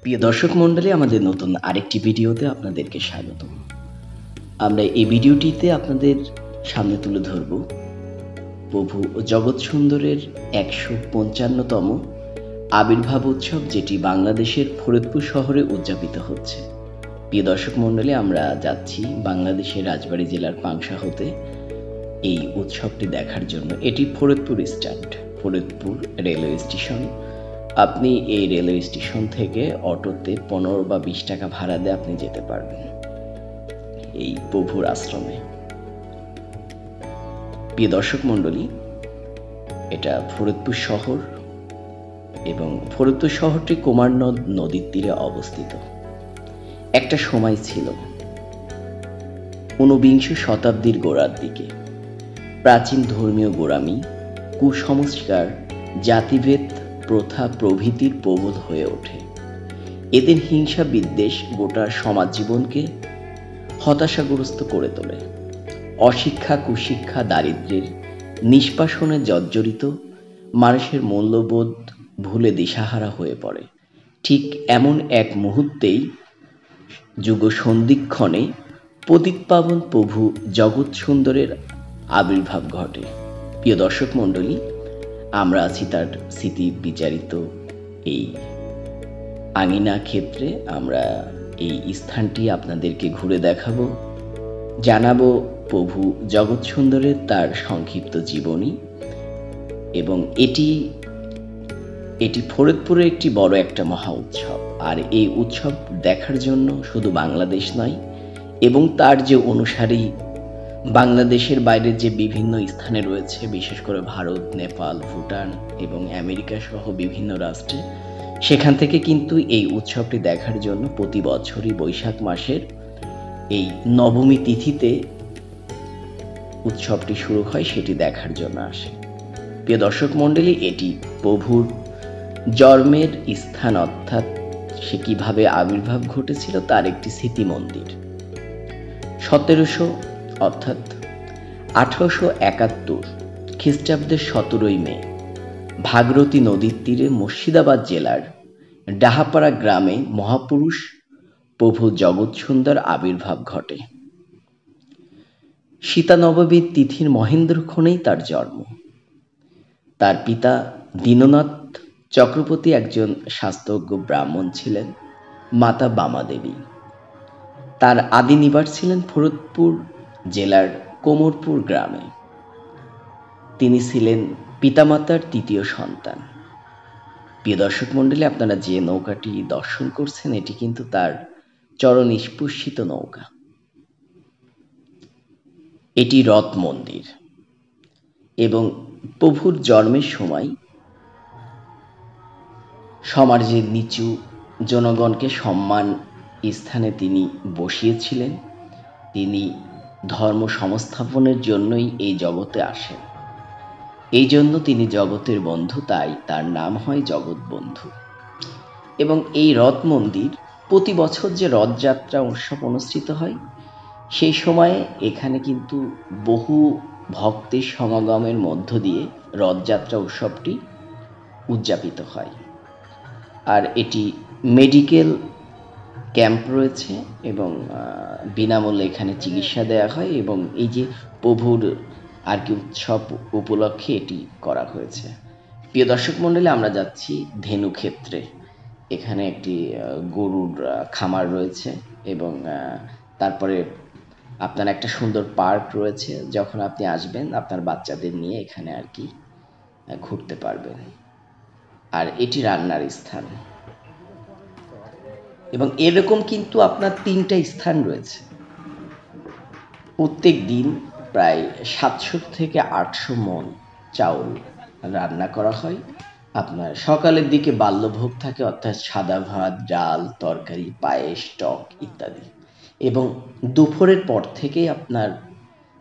প্রিয় দর্শক মণ্ডলী, আমাদের নতুন আরেকটি ভিডিওতে আপনাদেরকে স্বাগত। আমরা এই ভিডিওটিতে আপনাদের সামনে তুলে ধরব প্রভু জগৎ সুন্দরের 155তম আবির্ভাব উৎসব, যেটি বাংলাদেশের ফরিদপুর শহরে উদযাপিত হচ্ছে। প্রিয় দর্শক মণ্ডলী, আমরা যাচ্ছি বাংলাদেশের রাজবাড়ী জেলার পাংশা হতে এই উৎসবটি দেখার জন্য। এটি Faridpur stand, Faridpur railway station. আপনি এই রেলওয়ে স্টেশন থেকে অটোতে 15 বা 20 টাকা ভাড়া দিয়ে আপনি যেতে পারবেন এই প্রভুর আশ্রমে। প্রিয় দর্শক মণ্ডলী, এটা ফরিদপুর শহর এবং ফরিদপুর শহরটি কুমার নদীর তীরে অবস্থিত। একটা সময় ছিল 19বিংশ শতাব্দীর গোড়ার দিকে প্রাচীন ধর্মীয় গোঁড়ামি, কুসংস্কার, জাতিভেদ প্রথা প্রভৃতির প্রবল হয়ে ওঠে। এদের হিংসা বিদ্বেষ গোটা সমাজ জীবনকে হতাশাগ্রস্ত করে তোলে। অশিক্ষা, কুশিক্ষা, দারিদ্র্যের নিষ্পাষণে জর্জরিত মানুষের মূল্যবোধ ভুলে দিশাহারা হয়ে পড়ে। ঠিক এমন এক মুহূর্তেই যুগ সন্ধিক্ষণে পতিতপাবন প্রভু জগৎ সুন্দরের আবির্ভাব ঘটে। প্রিয় দর্শক মণ্ডলী, আমরা আছি তার স্মৃতি বিচারিত এই আঙিনা ক্ষেত্রে। আমরা এই স্থানটি আপনাদেরকে ঘুরে দেখাবো, জানাবো প্রভু জগৎ সুন্দরের তার সংক্ষিপ্ত জীবনী। এবং এটি ফরিদপুরের একটি বড় একটা মহা উৎসব। আর এই উৎসব দেখার জন্য শুধু বাংলাদেশ নয়, এবং তার যে অনুসারী বাংলাদেশের বাইরের যে বিভিন্ন স্থানে রয়েছে, বিশেষ করে ভারত, নেপাল, ভুটান এবং আমেরিকা সহ বিভিন্ন রাষ্ট্রে, সেখান থেকে কিন্তু এই উৎসবটি দেখার জন্য প্রতি বছরই বৈশাখ মাসের এই নবমী তিথিতে উৎসবটি শুরু হয়, সেটি দেখার জন্য আসে। প্রিয় দর্শক মণ্ডলী, এটি প্রভুর জন্মের স্থান, অর্থাৎ সে কিভাবে আবির্ভাব ঘটেছিল তার একটি স্মৃতি মন্দির। 1871 খ্রিস্টাব্দের 17 মে ভাগীরথী নদীর তীরে মুর্শিদাবাদ জেলার ডাহাপাড়া গ্রামে মহাপুরুষ প্রভু জগৎ সুন্দর আবির্ভাব ঘটে। সীতা নবমীর তিথির মহেন্দ্রক্ষণেই তার জন্ম। তার পিতা দীননাথ চক্রবর্তী একজন শাস্ত্রজ্ঞ ব্রাহ্মণ ছিলেন, মাতা বামাদেবী। তার আদি নিবাস ছিলেন ফরিদপুর জেলার কোমরপুর গ্রামে। তিনি ছিলেন পিতামাতার তৃতীয় সন্তান। প্রিয় দর্শক মণ্ডলী, আপনারা যে নৌকাটি দর্শন করছেন, এটি কিন্তু তার চরণ স্পর্শিত নৌকা। এটি রথ মন্দির এবং প্রভুর জন্মের সময় সমাজের নিচু জনগণকে সম্মান স্থানে তিনি বসিয়েছিলেন। তিনি ধর্ম সংস্থাপনের জন্যই এই জগতে আসেন। এই জন্য তিনি জগতের বন্ধু, তাই তার নাম হয় জগৎ বন্ধু। এবং এই রথ মন্দির প্রতি বছর যে রথযাত্রা উৎসব অনুষ্ঠিত হয়, সেই সময়ে এখানে কিন্তু বহু ভক্তের সমাগমের মধ্য দিয়ে রথযাত্রা উৎসবটি উদযাপিত হয়। আর এটি মেডিকেল ক্যাম্প রয়েছে এবং বিনামূল্যে এখানে চিকিৎসা দেওয়া হয়। এবং এই যে প্রভুর আর কি উৎসব উপলক্ষে এটি করা হয়েছে। প্রিয় দর্শক মণ্ডলী, আমরা যাচ্ছি ধেনু ক্ষেত্রে। এখানে একটি গরুর খামার রয়েছে এবং তারপরে আপনার একটা সুন্দর পার্ক রয়েছে। যখন আপনি আসবেন, আপনার বাচ্চাদের নিয়ে এখানে আর কি ঘুরতে পারবেন। আর এটি রান্নার স্থান। এবং এরকম কিন্তু আপনার 3টা স্থান রয়েছে। প্রত্যেক দিন প্রায় 700 থেকে 800 মণ চাউল রান্না করা হয়। আপনার সকালের দিকে বাল্যভোগ থাকে, অর্থাৎ সাদা ভাত, ডাল, তরকারি, পায়েস, টক ইত্যাদি। এবং দুপুরের পর থেকেই আপনার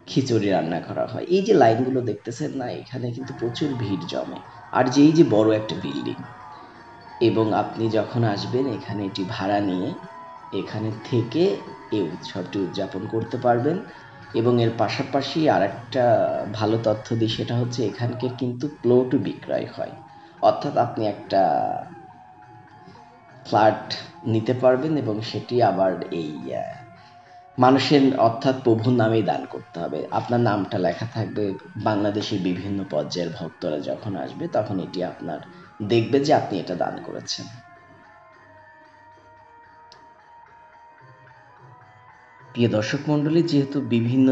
খিচুড়ি রান্না করা হয়। এই যে লাইনগুলো দেখতেছেন না, এখানে কিন্তু প্রচুর ভিড় জমে। আর যেই যে বড় একটা বিল্ডিং, এবং আপনি যখন আসবেন এখানে এটি ভাড়া নিয়ে এখানে থেকে এই উৎসবটি উদযাপন করতে পারবেন। এবং এর পাশাপাশি আরেকটা ভালো তথ্য দিই, সেটা হচ্ছে এখানকার কিন্তু প্লটও বিক্রয় হয়। অর্থাৎ আপনি একটা ফ্ল্যাট নিতে পারবেন এবং সেটি আবার এই মানুষের অর্থাৎ প্রভুর নামেই দান করতে হবে। আপনার নামটা লেখা থাকবে। বাংলাদেশের বিভিন্ন পর্যায়ের ভক্তরা যখন আসবে তখন এটি আপনার দেখবে যে আপনি এটা দান করেছেন। প্রিয় দর্শক মণ্ডলী, যেহেতু বিভিন্ন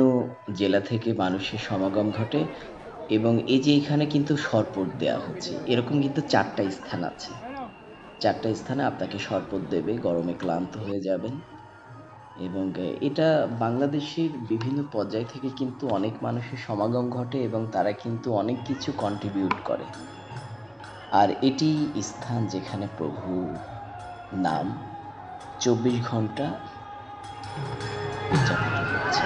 জেলা থেকে মানুষের সমাগম ঘটে এবং এই যে এখানে কিন্তু শরবত দেওয়া হচ্ছে, এরকম কিন্তু 4টা স্থান আছে। 4টা স্থানে আপনাকে শরবত দেবে, গরমে ক্লান্ত হয়ে যাবেন। এবং এটা বাংলাদেশের বিভিন্ন পর্যায় থেকে কিন্তু অনেক মানুষের সমাগম ঘটে এবং তারা কিন্তু অনেক কিছু কন্ট্রিবিউট করে। আর এটি স্থান যেখানে প্রভু নাম 24 ঘন্টা উদযাপিত হচ্ছে।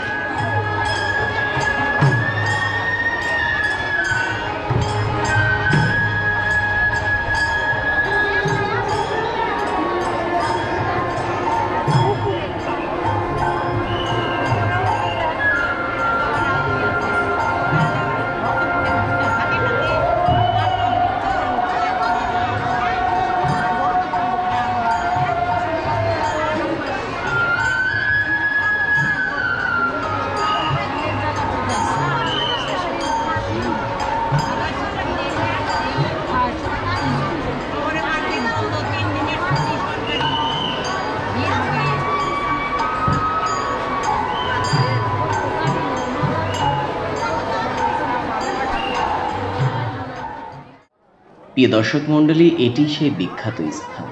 প্রিয় দর্শক মণ্ডলী, এটি সেই বিখ্যাত স্থান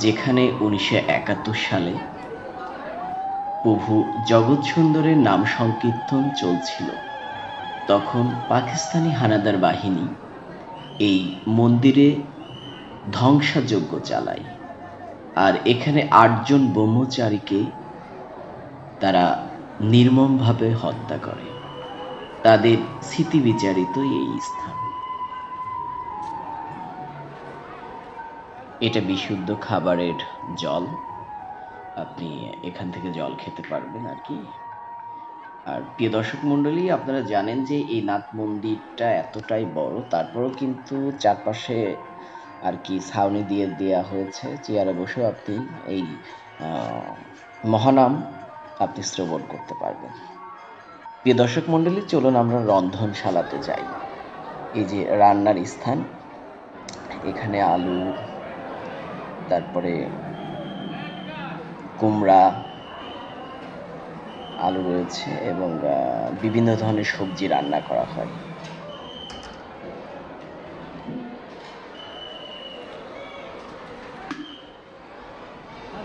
যেখানে 1971 সালে প্রভু জগৎ সুন্দরের নাম সংকীর্তন চলছিল। তখন পাকিস্তানি হানাদার বাহিনী এই মন্দিরে ধ্বংসযজ্ঞ চালায়। আর এখানে 8 জন ব্রহ্মচারীকে তারা নির্মমভাবে হত্যা করে। তাদের স্মৃতি বিচারিত এই স্থান। এটা বিশুদ্ধ খাবারের জল, আপনি এখান থেকে জল খেতে পারবেন আর কি। আর প্রিয় দর্শক মণ্ডলী, আপনারা জানেন যে এই নাথ মন্দিরটা এতটাই বড়, তারপরেও কিন্তু চারপাশে আর কি ছাউনি দিয়ে দেওয়া হয়েছে। চেয়ারে বসেও আপনি এই মহানাম আপনি শ্রবণ করতে পারবেন। প্রিয় দর্শক মণ্ডলী, চলুন আমরা রন্ধনশালাতে যাই। এই যে রান্নার স্থান, এখানে আলু, তারপরে কুমড়া, আলু রয়েছে এবং বিভিন্ন ধরনের সবজি রান্না করা হয়।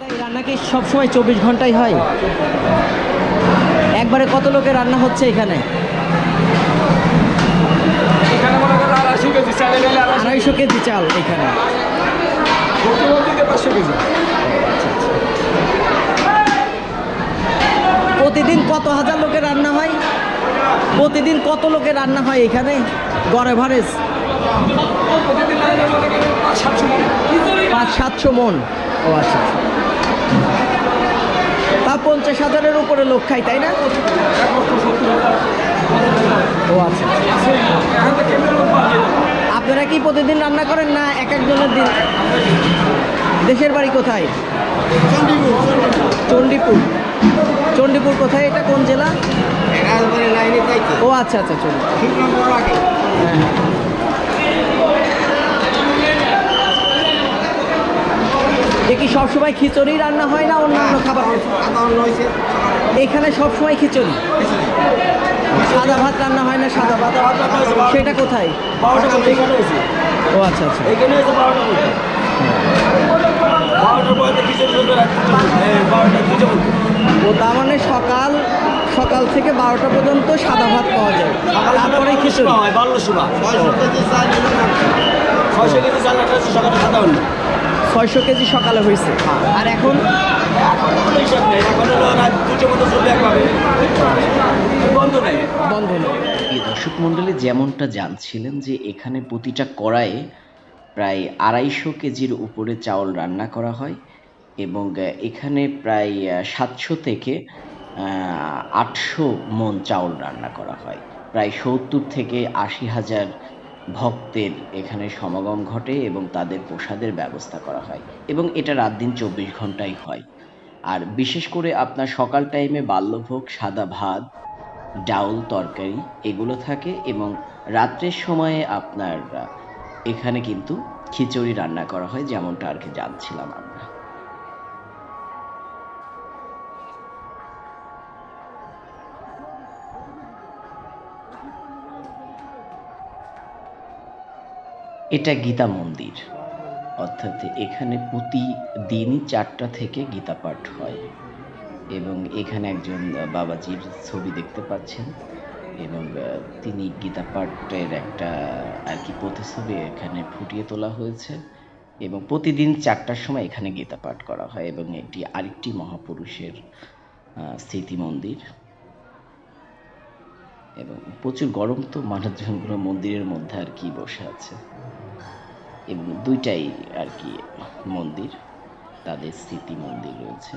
এই রান্না কি সবসময় 24 ঘন্টাই হয়? একবারে কত লোকের রান্না হচ্ছে এখানে? 250 কেজি চাল এখানে। প্রতিদিন কত হাজার লোকের রান্না হয়? প্রতিদিন কত লোকের রান্না হয় এখানে গড় এভারেজ? 500-700 মন। ও আচ্ছা, তা 50,000-এর উপরে লোক খায়, তাই না? ও আচ্ছা, আপনারা কি প্রতিদিন রান্না করেন না এক একজনের দিন? দেশের বাড়ি কোথায়? চণ্ডীপুর। চণ্ডীপুর কোথায়? এটা কোন জেলা? ও আচ্ছা আচ্ছা, চণ্ডীপুর। এ কি সবসময় খিচুড়ি রান্না হয় না অন্যান্য খাবার? এখানে সবসময় খিচুড়ি, সাদা ভাত রান্না হয় না? সাদা ভাত সেটা কোথায়? ও আচ্ছা আচ্ছা। ও তার মানে সকাল থেকে 12টা পর্যন্ত সাদা ভাত পাওয়া যায়, তারপরে খিচুড়ি। 600 কেজি সকালে হয়েছে, আর এখন বন্ধ নেই। এই দর্শক মণ্ডলী, যেমনটা জানছিলেন যে এখানে প্রতিটা কড়াইয়ে প্রায় 250 কেজির উপরে চাউল রান্না করা হয় এবং এখানে প্রায় 700 থেকে 800 মণ চাউল রান্না করা হয়। প্রায় 70 থেকে 80 হাজার ভক্তের এখানে সমাগম ঘটে এবং তাদের প্রসাদের ব্যবস্থা করা হয় এবং এটা রাত দিন 24 ঘন্টাই হয়। আর বিশেষ করে আপনার সকাল টাইমে বাল্যভোগ, সাদা ভাত, ডাউল তরকারি এগুলো থাকে এবং রাত্রের সময়ে আপনার এখানে কিন্তু খিচুড়ি রান্না করা হয়, যেমনটা আর কি জানছিলাম আমরা। এটা গীতা মন্দির, অর্থাৎ এখানে প্রতিদিনই 4টা থেকে গীতা পাঠ হয় এবং এখানে একজন বাবাজির ছবি দেখতে পাচ্ছেন এবং তিনি গীতা পাঠের একটা আর কি প্রতিছবি এখানে ফুটিয়ে তোলা হয়েছে এবং প্রতিদিন 4টার সময় এখানে গীতা পাঠ করা হয় এবং এটি আরেকটি মহাপুরুষের স্মৃতি মন্দির এবং প্রচুর গরম, তো মানুষজনগুলো মন্দিরের মধ্যে আর কি বসে আছে এবং দুইটাই আর কি মন্দির, তাদের স্মৃতি মন্দির রয়েছে।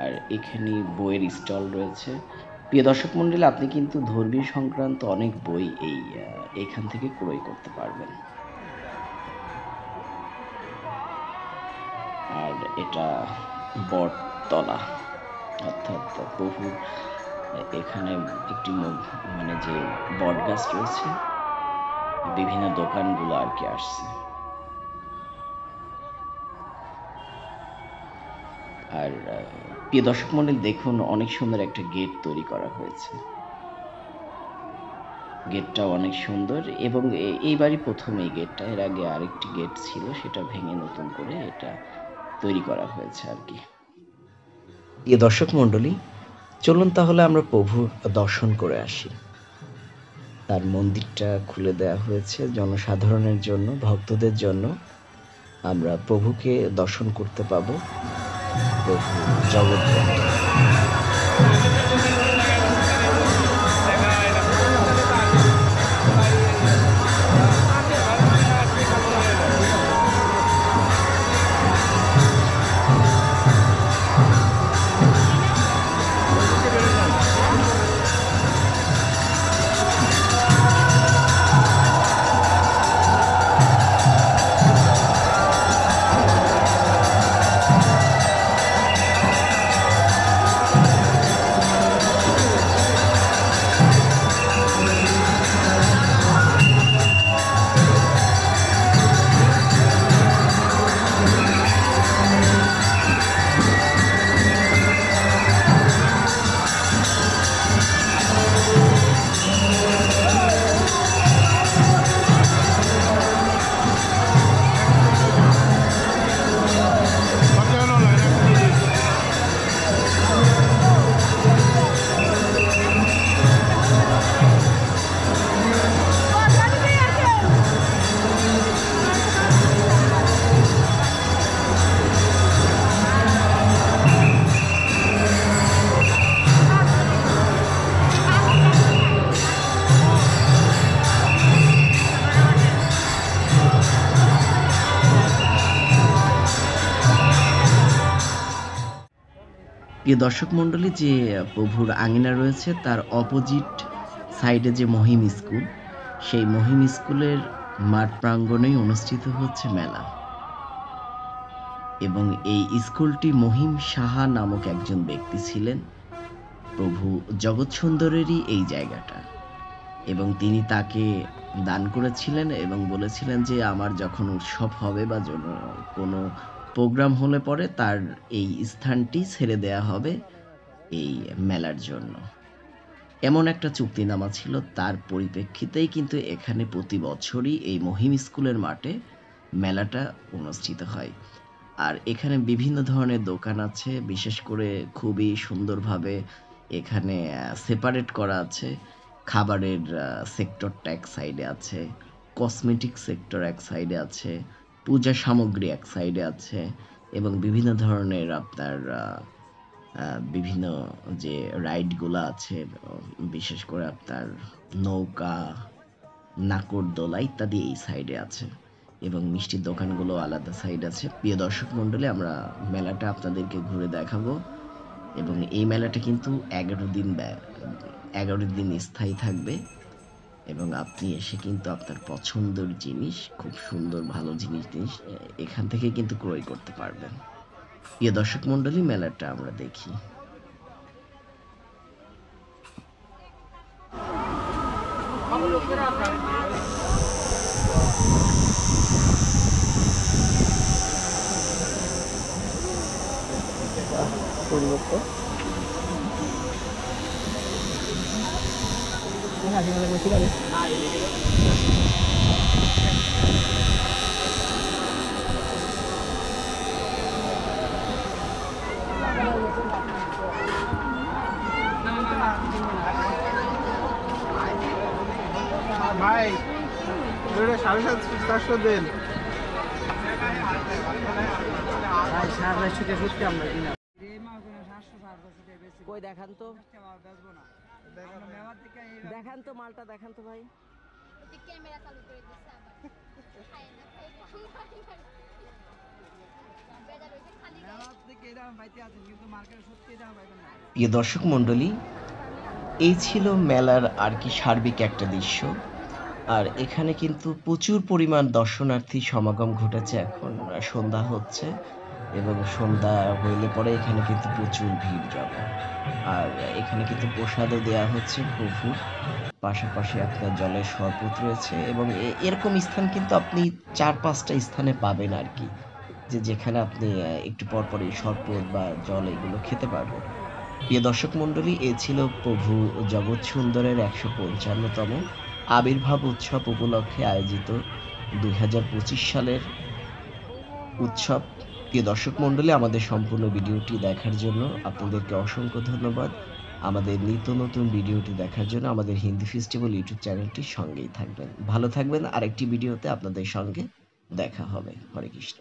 আর এখানে বইয়ের স্টল রয়েছে। প্রিয় দর্শক মণ্ডলী, আপনি কিন্তু ধর্মীয় সংক্রান্ত অনেক বই এখান থেকে ক্রয় করতে পারবেন। আর এটা বটতলা, অর্থাৎ প্রভুর এখানে একটি মানে যে বট গাছ রয়েছে, বিভিন্ন দোকানগুলো আর কি আসছে। আর প্রিয় দর্শক মণ্ডলী, দেখুন অনেক সুন্দর একটা গেট তৈরি করা হয়েছে। গেটটাও অনেক সুন্দর এবং এইবারই প্রথম এই গেটটা, এর আগে আরেকটি গেট ছিল, সেটা ভেঙে নতুন করে এটা তৈরি করা হয়েছে আর কি। প্রিয় দর্শক মণ্ডলী, চলুন তাহলে আমরা প্রভুর দর্শন করে আসি। তার মন্দিরটা খুলে দেওয়া হয়েছে জনসাধারণের জন্য, ভক্তদের জন্য। আমরা প্রভুকে দর্শন করতে পাবো, প্রভু জগৎবন্ধু। প্রিয় দর্শক মণ্ডলী, যে প্রভুর আঙিনা রয়েছে তার অপোজিট সাইডে যে মহিম স্কুল, সেই মহিম স্কুলের মাঠ প্রাঙ্গণেই অনুষ্ঠিত হচ্ছে মেলা এবং এই স্কুলটি মহিম সাহা নামক একজন ব্যক্তি ছিলেন। প্রভু জগৎ সুন্দরেরই এই জায়গাটা এবং তিনি তাকে দান করেছিলেন এবং বলেছিলেন যে আমার যখন উৎসব হবে বা কোনো প্রোগ্রাম হলে পরে তার এই স্থানটি ছেড়ে দেয়া হবে এই মেলার জন্য। এমন একটা চুক্তিনামা ছিল, তার পরিপ্রেক্ষিতেই কিন্তু এখানে প্রতি বছরই এই মহিম স্কুলের মাঠে মেলাটা অনুষ্ঠিত হয়। আর এখানে বিভিন্ন ধরনের দোকান আছে, বিশেষ করে খুবই সুন্দরভাবে এখানে সেপারেট করা আছে। খাবারের সেক্টরটা এক সাইডে আছে, কসমেটিক সেক্টর এক সাইডে আছে, পূজা সামগ্রী এক সাইডে আছে এবং বিভিন্ন ধরনের আপনার বিভিন্ন যে রাইডগুলো আছে, বিশেষ করে আপনার নৌকা, নাকরদোলা ইত্যাদি এই সাইডে আছে এবং মিষ্টির দোকানগুলো আলাদা সাইড আছে। প্রিয় দর্শক মণ্ডলী, আমরা মেলাটা আপনাদেরকে ঘুরে দেখাবো এবং এই মেলাটা কিন্তু 11 দিন স্থায়ী থাকবে এবং আপনি এসে কিন্তু আপনার পছন্দের জিনিস, খুব সুন্দর ভালো জিনিস এখান থেকে কিন্তু ক্রয় করতে পারবেন। প্রিয় দর্শক মণ্ডলী, মেলাটা আমরা দেখি। ভাই 750 দেন। কই দেখান তো, দেখান তো মালটা, দেখান তো ভাই। ক্যামেরা চালু করে দিচ্ছে আবার খায় না প্রিয় দর্শক মণ্ডলী, এই ছিল মেলার আর কি সার্বিক একটা দৃশ্য। আর এখানে কিন্তু প্রচুর পরিমাণ দর্শনার্থী সমাগম ঘটেছে। এখন সন্ধ্যা হচ্ছে এবং সন্ধ্যা হইলে পরে এখানে কিন্তু প্রচুর ভিড় জমে। আর এখানে কিন্তু প্রসাদও দেওয়া হচ্ছে প্রভুর, পাশাপাশি আপনার জলের শরবত রয়েছে এবং এরকম স্থান কিন্তু আপনি 4-5টা স্থানে পাবেন আর কি, যেখানে আপনি একটু পর পর এই শরবত বা জল এগুলো খেতে পারবেন। প্রিয় দর্শক মণ্ডলী, এ ছিল প্রভু জগৎ সুন্দরের 155তম আবির্ভাব উৎসব উপলক্ষে আয়োজিত 2025 সালের উৎসব। প্রিয় দর্শক মণ্ডলী, আমাদের সম্পূর্ণ ভিডিওটি দেখার জন্য আপনাদেরকে অসংখ্য ধন্যবাদ। আমাদের নিত্য নতুন ভিডিওটি দেখার জন্য আমাদের হিন্দি ফেস্টিভ্যাল ইউটিউব চ্যানেলটির সঙ্গেই থাকবেন। ভালো থাকবেন। আরেকটি ভিডিওতে আপনাদের সঙ্গে দেখা হবে। হরে কৃষ্ণ।